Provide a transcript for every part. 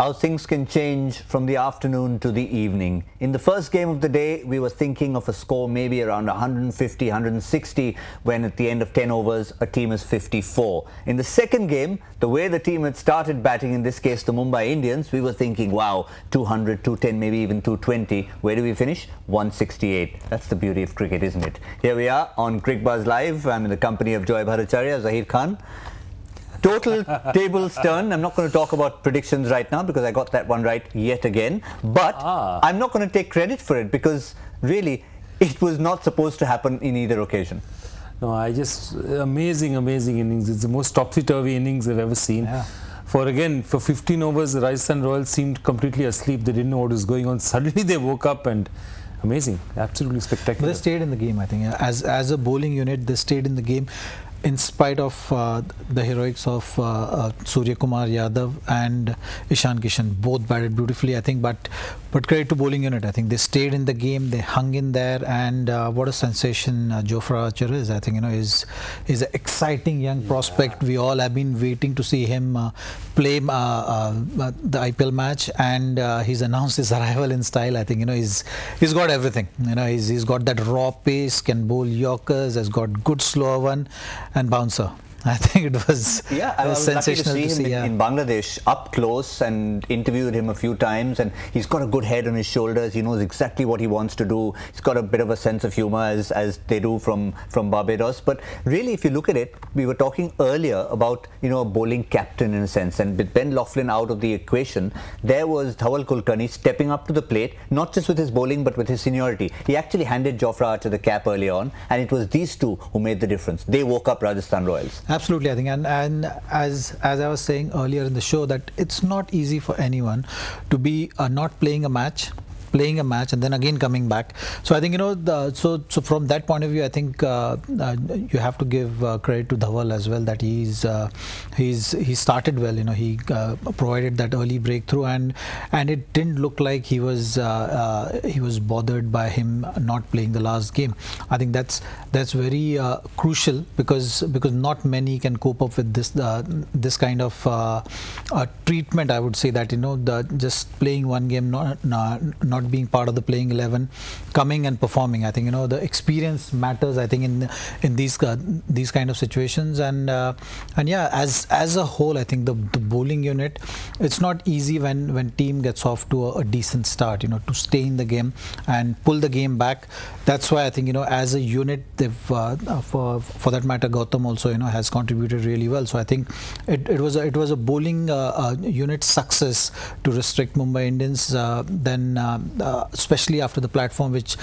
how things can change from the afternoon to the evening. In the first game of the day, we were thinking of a score maybe around 150, 160, when at the end of 10 overs, a team is 54. In the second game, the way the team had started batting, in this case the Mumbai Indians, we were thinking, wow, 200, 210, maybe even 220. Where do we finish? 168. That's the beauty of cricket, isn't it? Here we are on Cricbuzz Live. I'm in the company of Joy Bhattacharjya, Zaheer Khan. Total tables turn. I'm not going to talk about predictions right now because I got that one right yet again. But I'm not going to take credit for it because really it was not supposed to happen in either occasion. No, amazing innings. It's the most topsy-turvy innings I've ever seen. Yeah. For 15 overs, the Rajasthan Royals seemed completely asleep. They didn't know what was going on. Suddenly they woke up and amazing, absolutely spectacular. But they stayed in the game, I think. As a bowling unit, they stayed in the game. In spite of the heroics of Suryakumar Yadav and Ishan Kishan, both batted beautifully, I think. But credit to bowling unit, I think they stayed in the game, they hung in there, and what a sensation Jofra Archer is. I think is an exciting young prospect. We all have been waiting to see him play the IPL match, and he's announced his arrival in style. I think he's got everything. He's got that raw pace, can bowl Yorkers, has got good slower one and bouncer. I think it was, I was sensational lucky to see him in Bangladesh up close and interviewed him a few times, and he's got a good head on his shoulders. He knows exactly what he wants to do. He's got a bit of a sense of humor as they do from Barbados. But really, if you look at it, we were talking earlier about a bowling captain in a sense, and with Ben Laughlin out of the equation, there was Dhawal Kulkarni stepping up to the plate, not just with his bowling but with his seniority. He actually handed Jofra Archer the cap early on, and it was these two who made the difference. They woke up Rajasthan Royals. Absolutely, I think, and as I was saying earlier in the show, that it's not easy for anyone to be not playing a match and then again coming back. So I think so from that point of view, I think you have to give credit to Dhawal as well, that he started well. He provided that early breakthrough, and it didn't look like he was bothered by him not playing the last game. I think that's very crucial because not many can cope up with this kind of treatment. I would say that just playing one game, not being part of the playing 11, coming and performing. I think the experience matters, I think, in these kind of situations, and yeah, as a whole, I think the bowling unit, it's not easy when team gets off to a decent start, to stay in the game and pull the game back. That's why I think as a unit, they've for that matter, Gautam also has contributed really well. So I think it was a bowling unit success to restrict Mumbai Indians. Then especially after the platform, which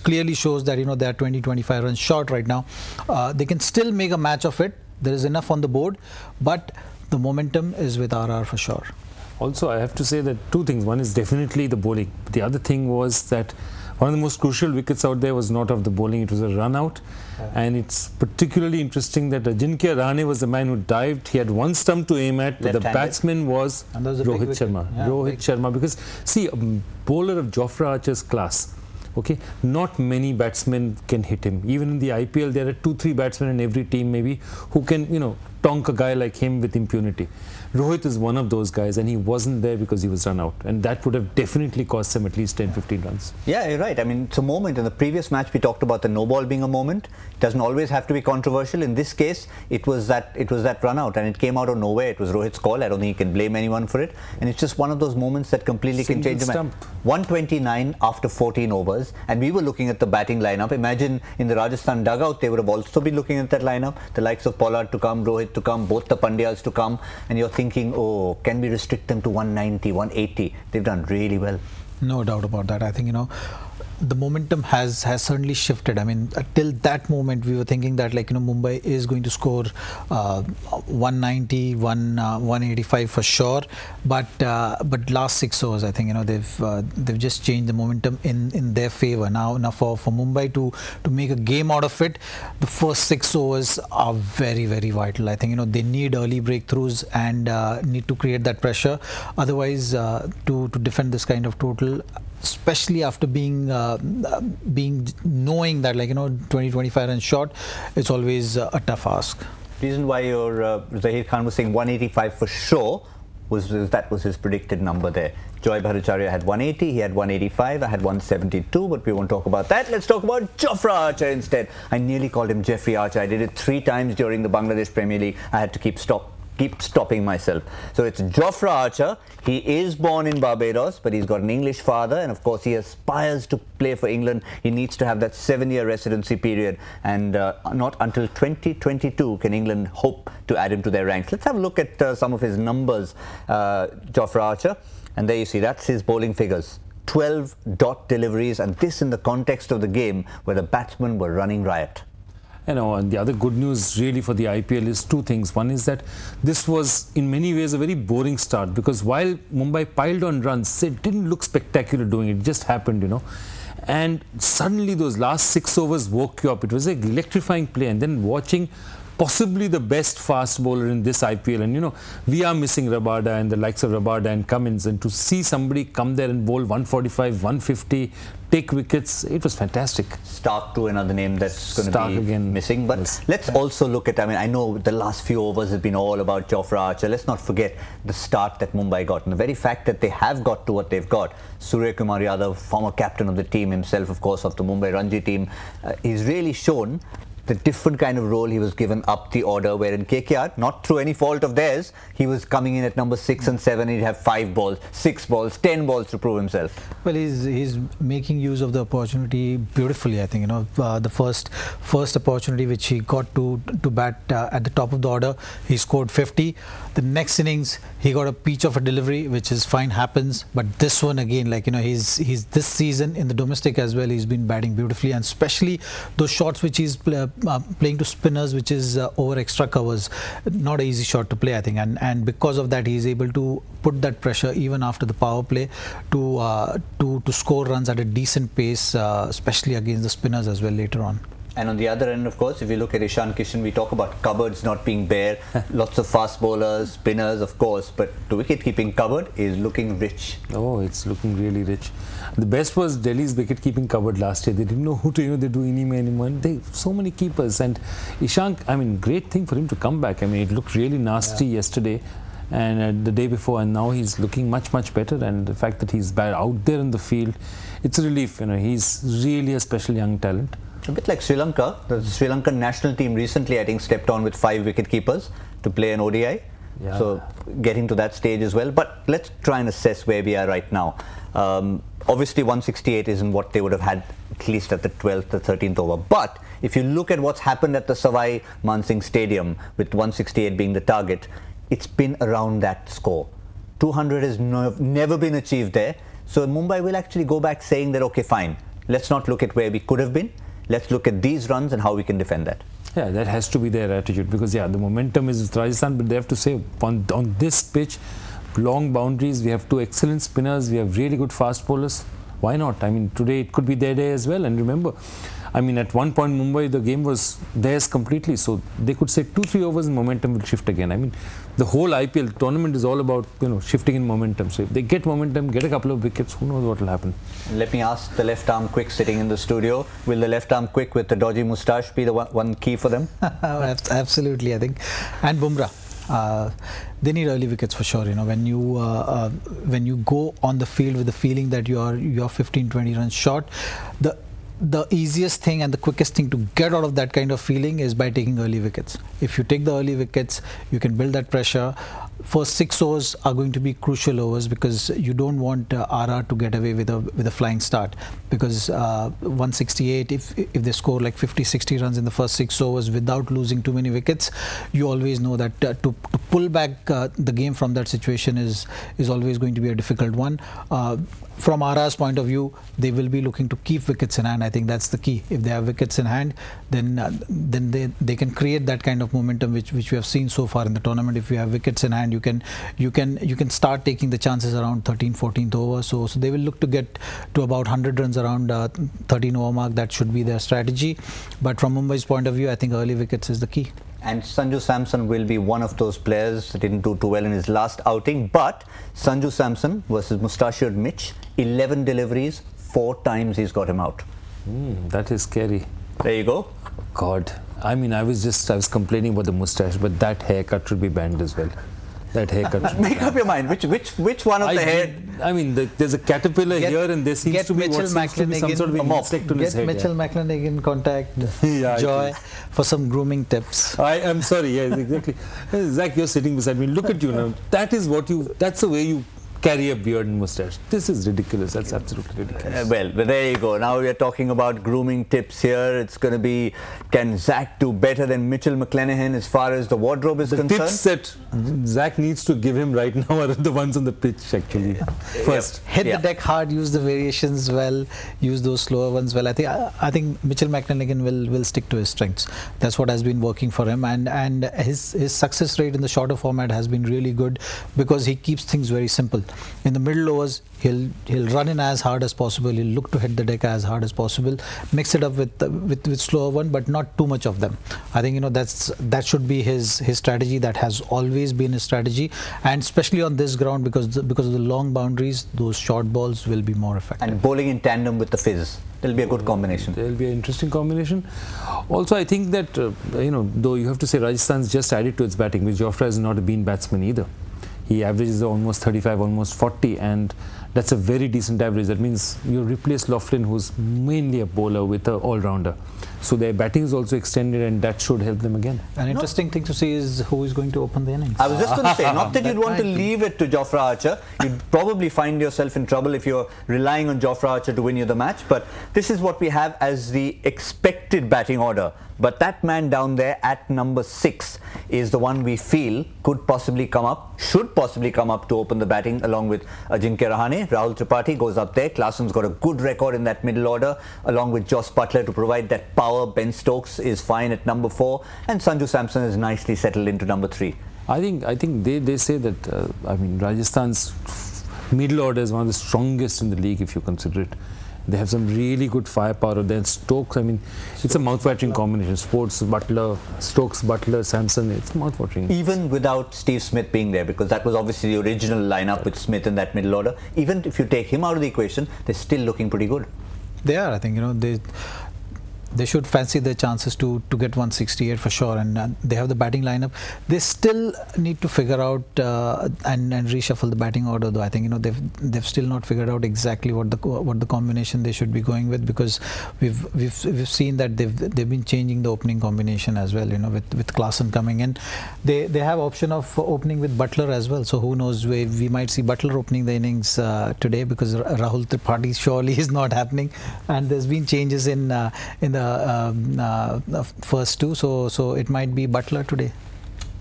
clearly shows that they are 20-25 runs short right now. They can still make a match of it. There is enough on the board, but the momentum is with RR for sure. Also, I have to say that two things. One is definitely the bowling. The other thing was that one of the most crucial wickets out there was not of the bowling, it was a run out. And it's particularly interesting that Ajinkya Rahane was the man who dived. He had one stump to aim at, but the batsman was Rohit Sharma. Yeah, Rohit Sharma, because see, a bowler of Jofra Archer's class, okay, not many batsmen can hit him. Even in the IPL, there are 2-3 batsmen in every team maybe who can, tonk a guy like him with impunity. Rohit is one of those guys, and he wasn't there because he was run out, and that would have definitely cost him at least 10-15 runs. Yeah, you're right. I mean, it's a moment. In the previous match, we talked about the no ball being a moment. It doesn't always have to be controversial. In this case, it was that run out, and it came out of nowhere. It was Rohit's call. I don't think you can blame anyone for it, and it's just one of those moments that completely can change the match. 129 after 14 overs, and we were looking at the batting lineup. Imagine in the Rajasthan dugout, they would have also been looking at that lineup. The likes of Pollard to come, Rohit to come, both the Pandyas to come, and you're thinking, oh, can we restrict them to 190, 180? They've done really well. No doubt about that. I think the momentum has certainly shifted. I mean, till that moment we were thinking that Mumbai is going to score 190, 185 for sure, but last 6 overs, I think they've just changed the momentum in their favor. Now for Mumbai to make a game out of it, the first 6 overs are very vital. I think they need early breakthroughs and need to create that pressure. Otherwise, to defend this kind of total, especially after knowing that 20-25 runs short, it's always a tough ask. Reason why your Zaheer Khan was saying 185 for sure that was his predicted number there. Joy Bhattacharjya had 180, he had 185, I had 172, but we won't talk about that. Let's talk about Jofra Archer instead. I nearly called him Jeffrey Archer. I did it 3 times during the Bangladesh Premier League. I had to keep stopping myself. So it's Jofra Archer. He is born in Barbados, but he's got an English father, and of course he aspires to play for England. He needs to have that 7-year residency period, and not until 2022 can England hope to add him to their ranks. Let's have a look at some of his numbers, Jofra Archer. And there you see, that's his bowling figures. 12 dot deliveries, and this in the context of the game where the batsmen were running riot. You know, and the other good news really for the IPL is 2 things. One is that this was in many ways a very boring start, because while Mumbai piled on runs, it didn't look spectacular doing it. It just happened, you know. And suddenly those last 6 overs woke you up. It was an electrifying play, and then watching possibly the best fast bowler in this IPL, and you know, we are missing Rabada and the likes of Rabada and Cummins, and to see somebody come there and bowl 145, 150, take wickets, it was fantastic. Stark too, another name that's going to be again missing. But let's also look at, I mean, I know the last few overs have been all about Jofra Archer. Let's not forget the start that Mumbai got, and the very fact that they have got to what they've got. Suryakumar Yadav, former captain of the team himself, of course, of the Mumbai Ranji team, he's really shown the different kind of role he was given up the order, where in KKR, not through any fault of theirs, he was coming in at number 6 and 7, he'd have 5 balls, 6 balls, 10 balls to prove himself. Well, he's making use of the opportunity beautifully, I think. You know, the first opportunity which he got to bat at the top of the order, he scored 50. The next innings, he got a peach of a delivery, which is fine, happens. But this one again, like, you know, he's this season in the domestic as well, he's been batting beautifully, and especially those shots which he's playing to spinners, which is over extra covers, not an easy shot to play, I think, and because of that, he's able to put that pressure even after the power play to score runs at a decent pace, especially against the spinners as well later on. And on the other end, of course, if you look at Ishan Kishan, we talk about cupboards not being bare. Lots of fast bowlers, spinners, of course, but the wicket-keeping cupboard is looking rich. Oh, it's looking really rich. The best was Delhi's wicket-keeping cupboard last year. They didn't know who to, you know, they do any. They so many keepers, and Ishan, I mean, great thing for him to come back. I mean, it looked really nasty yesterday and the day before, and now he's looking much better. And the fact that he's out there in the field, it's a relief. You know, he's really a special young talent. A bit like Sri Lanka. The Sri Lankan national team recently, I think, stepped on with 5 wicket keepers to play an ODI. Yeah. So getting to that stage as well. But let's try and assess where we are right now. Obviously 168 isn't what they would have had at least at the 12th or 13th over. But if you look at what's happened at the Savai Mansingh Stadium, with 168 being the target, it's been around that score. 200 has never been achieved there. So Mumbai will actually go back saying that, okay, fine, let's not look at where we could have been. Let's look at these runs and how we can defend that. Yeah, that has to be their attitude, because yeah, the momentum is with Rajasthan, but they have to say on this pitch, long boundaries, we have 2 excellent spinners, we have really good fast bowlers. Why not? I mean, today it could be their day as well. And remember, I mean, at one point Mumbai, the game was theirs completely, so they could say 2-3 overs and momentum will shift again. I mean, the whole IPL tournament is all about, you know, shifting in momentum. So if they get momentum, get a couple of wickets, who knows what will happen. Let me ask the left arm quick sitting in the studio, will the left arm quick with the dodgy moustache be the one key for them? Absolutely, I think. And Bumrah. They need early wickets for sure. You know, when you go on the field with the feeling that you're 15-20 runs short, the easiest thing and the quickest thing to get out of that kind of feeling is by taking early wickets. If you take the early wickets, you can build that pressure. First 6 overs are going to be crucial overs, because you don't want RR to get away with a flying start, because 168, if they score like 50-60 runs in the first 6 overs without losing too many wickets, you always know that to pull back the game from that situation is always going to be a difficult one. From RR's point of view, they will be looking to keep wickets in hand. I think that's the key. If they have wickets in hand, then they can create that kind of momentum which we have seen so far in the tournament. If you have wickets in hand, you can start taking the chances around 13th, 14th over. So they will look to get to about 100 runs around 13 over mark. That should be their strategy. But from Mumbai's point of view, I think early wickets is the key. And Sanju Samson will be one of those players that didn't do too well in his last outing. But Sanju Samson versus mustachioed Mitch, 11 deliveries, 4 times he's got him out. That is scary. There you go. God, I mean, I was complaining about the moustache, but that haircut should be banned as well. that haircut. Make up your mind. Which one of the hair? I mean, there's a caterpillar here, and there seems to be what seems to be some sort of insect on his head. Get Mitchell McClenaghan in contact. Yeah, Joy, for some grooming tips. I am sorry. Yes, exactly. Zach, you're sitting beside me. Look at you now. That is what you. That's the way you carry a beard and mustache. This is ridiculous. That's absolutely ridiculous. Well, there you go. Now we are talking about grooming tips here. It's going to be, can Zach do better than Mitchell McClenaghan as far as the wardrobe is concerned? The tips that Zach needs to give him right now are the ones on the pitch, actually. First. Hit the deck hard, use the variations well, use those slower ones well. I think Mitchell McClenaghan will stick to his strengths. That's what has been working for him, and his success rate in the shorter format has been really good because he keeps things very simple. In the middle overs, he'll run in as hard as possible. He'll look to hit the deck as hard as possible. Mix it up with slower one, but not too much of them. I think that should be his strategy. That has always been his strategy, and especially on this ground because of the long boundaries, those short balls will be more effective. And bowling in tandem with the fizz. There'll be a good combination. There'll be an interesting combination. Also, I think that though you have to say Rajasthan's just added to its batting, which Jofra is not a bean batsman either. He averages almost 35, almost 40, and that's a very decent average. That means you replace Laughlin, who's mainly a bowler, with an all-rounder. So their batting is also extended, and that should help them again. An interesting thing to see is who is going to open the innings. I was just going to say, not that you'd want to leave it to Jofra Archer. You'd probably find yourself in trouble if you're relying on Jofra Archer to win you the match. But this is what we have as the expected batting order. But that man down there at number 6 is the one we feel could possibly come up, should possibly come up to open the batting along with Ajinkya Rahane. Rahul Tripathi goes up there. Klasen's got a good record in that middle order along with Jos Buttler to provide that power. Ben Stokes is fine at number 4 and Sanju Samson is nicely settled into number 3. I think they say that Rajasthan's middle order is one of the strongest in the league if you consider it. They have some really good firepower. Then Stokes, it's a mouth-watering combination. Stokes, Buttler, Samson, it's mouth-watering. Even without Steve Smith being there, because that was obviously the original lineup with Smith in that middle order. Even if you take him out of the equation, they're still looking pretty good. They are, I think, they should fancy their chances to get 168 for sure, and they have the batting lineup. They still need to figure out and reshuffle the batting order, though. I think they've still not figured out exactly what the combination they should be going with, because we've seen that they've been changing the opening combination as well. With Klasen coming in, they have option of opening with Buttler as well. So who knows, we might see Buttler opening the innings today, because Rahul Tripathi surely is not happening, and there's been changes in the first 2, so it might be Buttler today.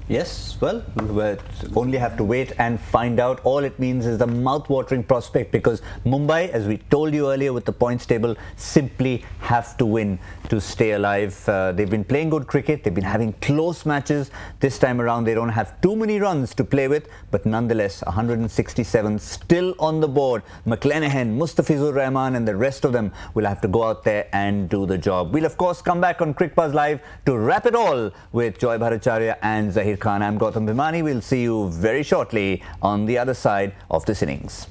Yes, well, we only have to wait and find out. All it means is the mouth-watering prospect, because Mumbai, as we told you earlier with the points table, simply have to win to stay alive. They've been playing good cricket. They've been having close matches. This time around, they don't have too many runs to play with, but nonetheless, 167 still on the board. McClenaghan, Mustafizur Rahman, and the rest of them will have to go out there and do the job. We'll, of course, come back on Cricbuzz Live to wrap it all with Joy Bhattacharjya and Zaheer Khan. I'm Gautam Bhimani. We'll see you very shortly on the other side of this innings.